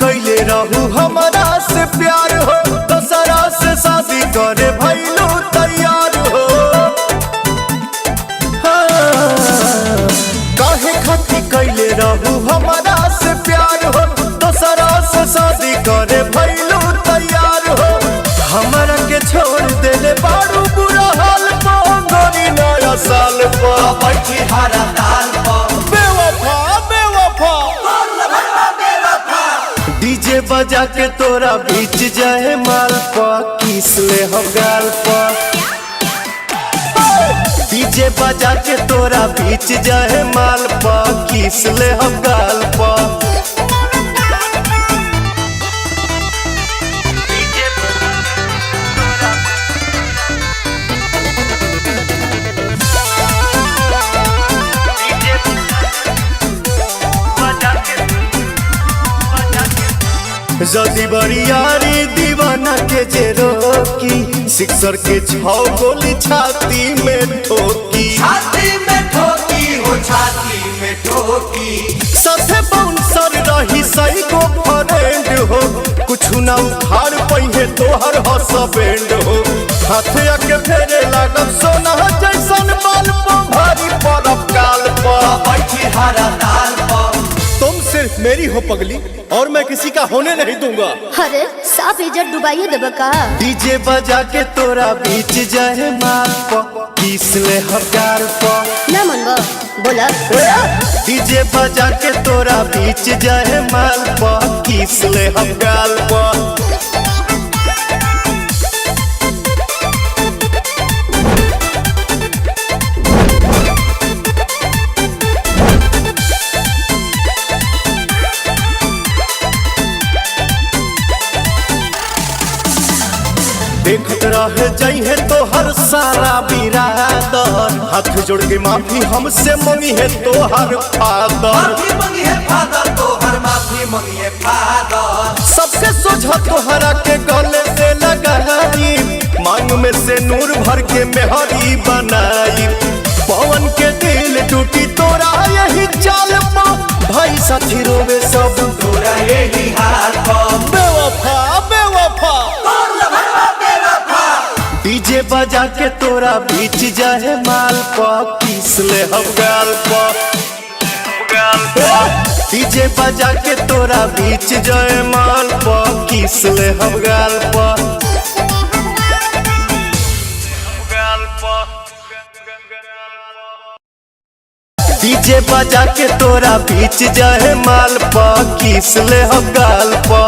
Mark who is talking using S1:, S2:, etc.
S1: कैले रहू हमारा से प्यार हो, दूसरा से शादी करे भइलू तैयार हो। काहे खातिर कैले रहू हमारा से प्यार हो, दूसरा से शादी करे भइलू तैयार हो। हमारा के छोड़ देले बारू बुरा हाल पा, गोरी नया साल पा
S2: बैठी हरा ताल पर
S1: बेवफा बेवफा डीजे बजा के तोरा बीच जाए माल पा, किस ले हम गाल पा। डीजे बजा के तोरा बीच जाए माल पा, किस ले हम गाल पा। जदी बरियारी दीवाना के जे रोकी, सिक्सर के 6 गोली छाती में ठोकी।
S2: छाती में ठोकी हो, छाती में ठोकी।
S1: सथे बाउंसर रही सही को फ्रेंड हो, कुछ ना उखाड़ पहिए तोहर हसबैंड हो। हाथे आके फेरे लागब सोना जैसन बाल पा, भारी परब काल पा
S2: बैठी हरा ताल पर।
S1: तुम सिर्फ मेरी हो पगली, और मैं किसी का होने नहीं दूंगा।
S3: अरे साफ इज्जत डुबाइए देबा का।
S1: डीजे बजा के तोरा बीच जाए माल पा, किस ले हम गाल पा।
S3: ना मनबो बोला।
S1: डीजे बजा के तोरा बीच जाए माल पा, किस ले हम गाल पा। देखत रह जाइए तो हर सारा बिरादर, हाथ जोड़ के माफी हमसे मंगी है तो हर फादर।
S2: माफी मंगी है फादर, तो हर माफी मंगी है फादर।
S1: सबसे सोझा तोहरा के गले से लगाई, मांग में से नूर भर के मेहरी बनाई। पवन के दिल टूटी तोरा यही चाल पा, भाई साथी रोवे सब
S2: तोरा यही हाल पर।
S1: बेवफा बेवफा डीजे बजा के तोरा बीच जाए माल पा, किस ले हम गाल पा। डीजे बजा के तोरा बीच जाए माल पा, किस ले हम गाल पा। डीजे बजा के तोरा बीच जाए माल पा, किस ले हम गाल पा।